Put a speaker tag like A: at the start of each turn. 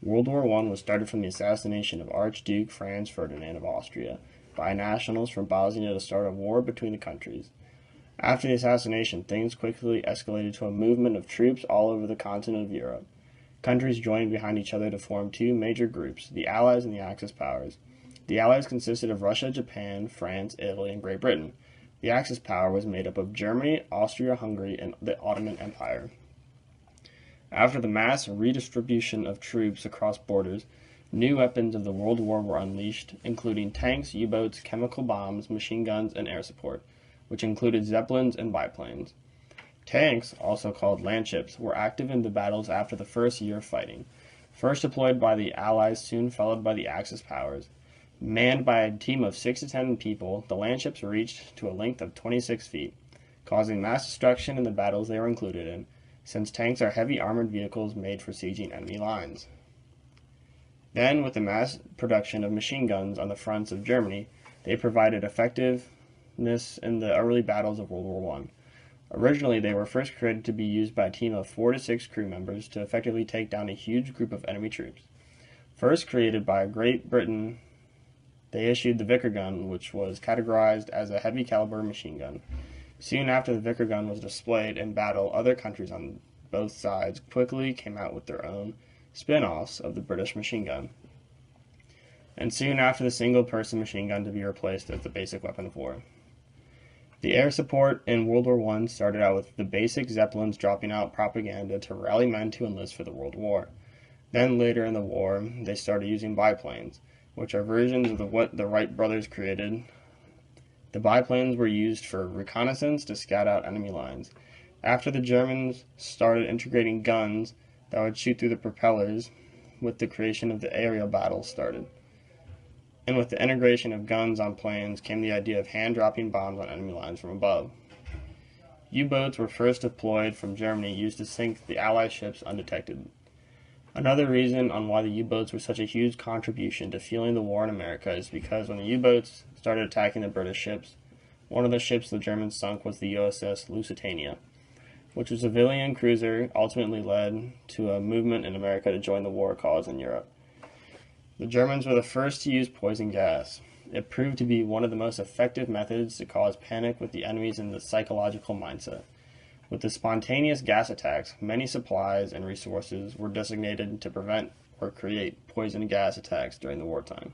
A: World War I was started from the assassination of Archduke Franz Ferdinand of Austria by nationals from Bosnia to start a war between the countries. After the assassination, things quickly escalated to a movement of troops all over the continent of Europe. Countries joined behind each other to form two major groups, the Allies and the Axis powers. The Allies consisted of Russia, Japan, France, Italy, and Great Britain. The Axis power was made up of Germany, Austria-Hungary, and the Ottoman Empire. After the mass redistribution of troops across borders, new weapons of the World War were unleashed, including tanks, U-boats, chemical bombs, machine guns, and air support, which included zeppelins and biplanes. Tanks, also called landships, were active in the battles after the first year of fighting. First deployed by the Allies, soon followed by the Axis powers. Manned by a team of 6 to 10 people, the landships reached to a length of 26 feet, causing mass destruction in the battles they were included in, since tanks are heavy armored vehicles made for sieging enemy lines. Then, with the mass production of machine guns on the fronts of Germany, they provided effectiveness in the early battles of World War I. Originally, they were first created to be used by a team of 4 to 6 crew members to effectively take down a huge group of enemy troops. First created by Great Britain, they issued the Vickers gun, which was categorized as a heavy caliber machine gun. Soon after the Vickers gun was displayed in battle, other countries on both sides quickly came out with their own spin-offs of the British machine gun. And soon after the single-person machine gun to be replaced as the basic weapon of war. The air support in World War I started out with the basic Zeppelins dropping out propaganda to rally men to enlist for the World War. Then later in the war, they started using biplanes, which are versions of what the Wright brothers created. The biplanes were used for reconnaissance to scout out enemy lines. After the Germans started integrating guns that would shoot through the propellers, with the creation of the aerial battles started. And with the integration of guns on planes came the idea of hand-dropping bombs on enemy lines from above. U-boats were first deployed from Germany, used to sink the Allied ships undetected. Another reason on why the U-boats were such a huge contribution to fueling the war in America is because when the U-boats started attacking the British ships, one of the ships the Germans sunk was the Uss Lusitania, which was a civilian cruiser, ultimately led to a movement in America to join the war cause in Europe. The Germans were the first to use poison gas. It proved to be one of the most effective methods to cause panic with the enemies in the psychological mindset. With the spontaneous gas attacks, many supplies and resources were designated to prevent or create poison gas attacks during the wartime.